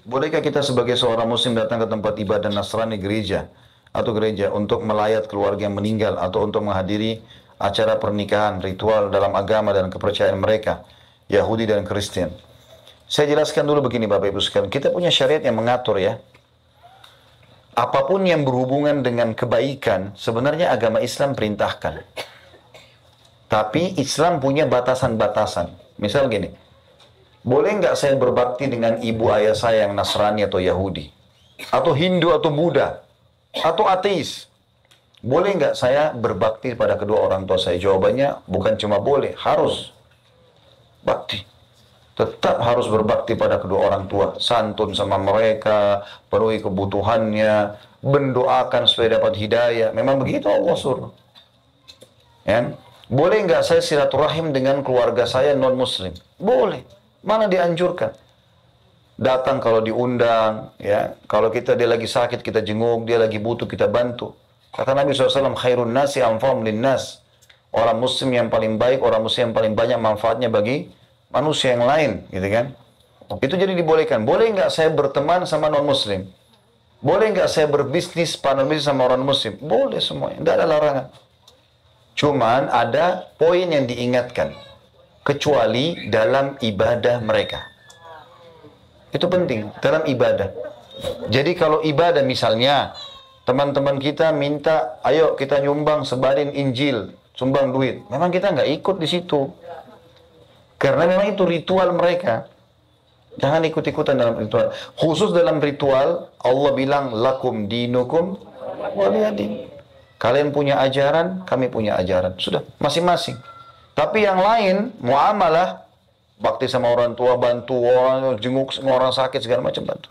Bolehkah kita sebagai seorang muslim datang ke tempat ibadah Nasrani gereja atau gereja untuk melayat keluarga yang meninggal atau untuk menghadiri acara pernikahan ritual dalam agama dan kepercayaan mereka, Yahudi dan Kristen? Saya jelaskan dulu begini Bapak Ibu sekalian. Kita punya syariat yang mengatur ya. Apapun yang berhubungan dengan kebaikan, sebenarnya agama Islam perintahkan. Tapi Islam punya batasan-batasan. Misal gini, boleh nggak saya berbakti dengan ibu ayah saya yang Nasrani atau Yahudi? Atau Hindu atau Buddha? Atau ateis? Boleh nggak saya berbakti pada kedua orang tua saya? Jawabannya bukan cuma boleh, harus. Bakti. Tetap harus berbakti pada kedua orang tua. Santun sama mereka, penuhi kebutuhannya, mendoakan supaya dapat hidayah. Memang begitu Allah suruh. Ya? Boleh nggak saya silaturahim dengan keluarga saya non-muslim? Boleh. Mana dianjurkan? Datang kalau diundang, ya. Kalau dia lagi sakit, kita jenguk, dia lagi butuh, kita bantu. Kata Nabi SAW, khairun nasi anfa'um linnas. Orang muslim yang paling baik, orang muslim yang paling banyak manfaatnya bagi manusia yang lain, gitu kan? Itu jadi dibolehkan. Boleh nggak saya berteman sama non-muslim? Boleh nggak saya berbisnis, partner bisnis sama orang muslim? Boleh semuanya, tidak ada larangan. Cuman ada poin yang diingatkan. Kecuali dalam ibadah mereka. Itu penting, dalam ibadah. Jadi kalau ibadah misalnya, teman-teman kita minta, ayo kita nyumbang, sebarin Injil, sumbang duit. Memang kita nggak ikut di situ. Karena memang itu ritual mereka. Jangan ikut-ikutan dalam ritual. Khusus dalam ritual, Allah bilang, lakum dinukum waliyadin. Kalian punya ajaran, kami punya ajaran. Sudah, masing-masing. Tapi yang lain, muamalah, bakti sama orang tua, bantu orang, jenguk orang sakit, segala macam bantu.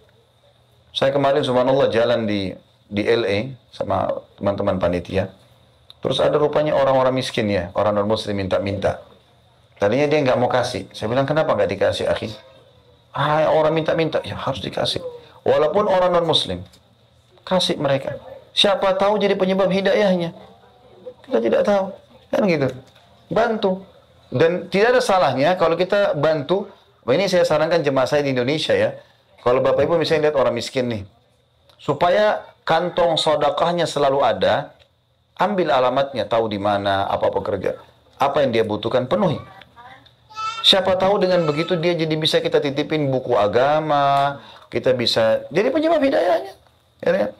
Saya kemarin, subhanallah, jalan di LA sama teman-teman panitia. Terus ada rupanya orang-orang miskin ya, orang non-muslim minta-minta. Tadinya dia nggak mau kasih. Saya bilang, kenapa nggak dikasih, akhi? Orang minta-minta, ya harus dikasih. Walaupun orang non-muslim, kasih mereka. Siapa tahu jadi penyebab hidayahnya. Kita tidak tahu. Kan gitu. Bantu. Dan tidak ada salahnya kalau kita bantu. Ini saya sarankan jemaah saya di Indonesia ya. Kalau Bapak Ibu misalnya lihat orang miskin nih. Supaya kantong sedekahnya selalu ada, ambil alamatnya, tahu di mana, apa pekerja. Apa yang dia butuhkan, penuhi. Siapa tahu dengan begitu dia jadi bisa kita titipin buku agama, kita bisa jadi penyebab hidayahnya. Ya, kan?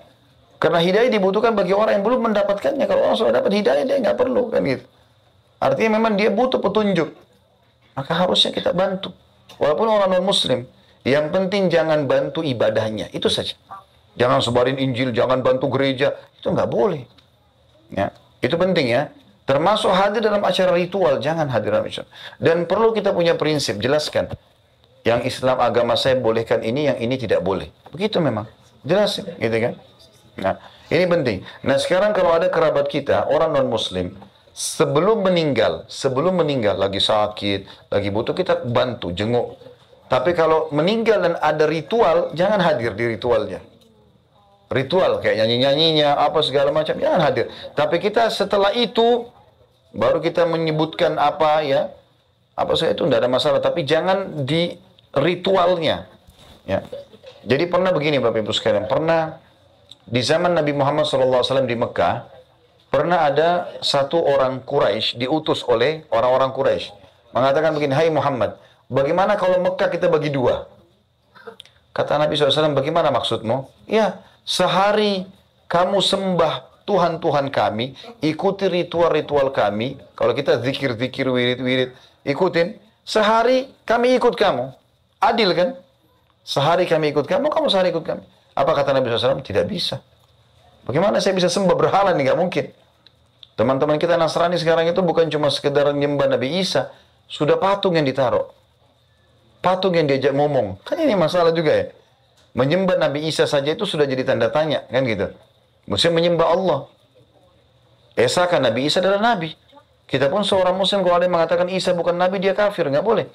Karena hidayah dibutuhkan bagi orang yang belum mendapatkannya. Kalau orang sudah dapat hidayah, dia nggak perlu, kan gitu. Artinya memang dia butuh petunjuk. Maka harusnya kita bantu. Walaupun orang non-muslim, yang penting jangan bantu ibadahnya. Itu saja. Jangan sebarin Injil, jangan bantu gereja. Itu nggak boleh. Ya, itu penting ya. Termasuk hadir dalam acara ritual, jangan hadir dalam acara. Dan perlu kita punya prinsip, jelaskan. Yang Islam agama saya bolehkan ini, yang ini tidak boleh. Begitu memang. Jelasin, gitu kan. Nah, ini penting. Nah, sekarang kalau ada kerabat kita, orang non-muslim, sebelum meninggal, lagi sakit, lagi butuh, kita bantu, jenguk. Tapi kalau meninggal dan ada ritual, jangan hadir di ritualnya. Ritual kayak nyanyi-nyanyinya, apa segala macam, jangan hadir. Tapi kita setelah itu baru kita menyebutkan apa ya, apa saja itu tidak ada masalah. Tapi jangan di ritualnya. Ya. Jadi pernah begini Bapak Ibu sekalian, pernah di zaman Nabi Muhammad SAW di Mekah, pernah ada satu orang Quraisy diutus oleh orang-orang Quraisy mengatakan begini, hai Muhammad, bagaimana kalau Mekah kita bagi dua? Kata Nabi SAW, bagaimana maksudmu? Ya, sehari kamu sembah Tuhan-Tuhan kami, ikuti ritual-ritual kami. Kalau kita zikir-zikir, wirid-wirid, ikutin. Sehari kami ikut kamu. Adil kan? Sehari kami ikut kamu, kamu sehari ikut kami. Apa kata Nabi SAW? Tidak bisa. Bagaimana saya bisa sembah berhala nih? Gak mungkin. Teman-teman kita Nasrani sekarang itu bukan cuma sekedar nyembah Nabi Isa. Sudah patung yang ditaruh. Patung yang diajak ngomong. Kan ini masalah juga ya. Menyembah Nabi Isa saja itu sudah jadi tanda tanya. Kan gitu. Muslim menyembah Allah. Esakan Nabi Isa adalah Nabi. Kita pun seorang Muslim kalau ada yang mengatakan Isa bukan Nabi, dia kafir. Nggak boleh.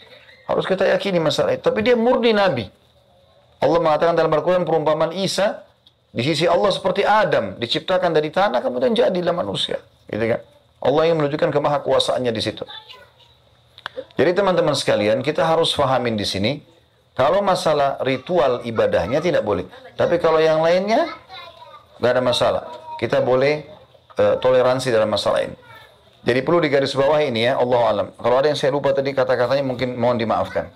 Harus kita yakini masalah itu. Tapi dia murni Nabi. Allah mengatakan dalam Al-Quran perumpamaan Isa. Di sisi Allah seperti Adam. Diciptakan dari tanah kemudian jadilah manusia. Gitu kan. Allah yang menunjukkan kemahakuasaannya di situ. Jadi teman-teman sekalian, kita harus fahamin di sini, Kalau masalah ritual ibadahnya tidak boleh. Tapi kalau yang lainnya, nggak ada masalah. Kita boleh toleransi dalam masalah ini. Jadi perlu digarisbawahi ini ya, Allah alam. Kalau ada yang saya lupa tadi kata-katanya mungkin mohon dimaafkan.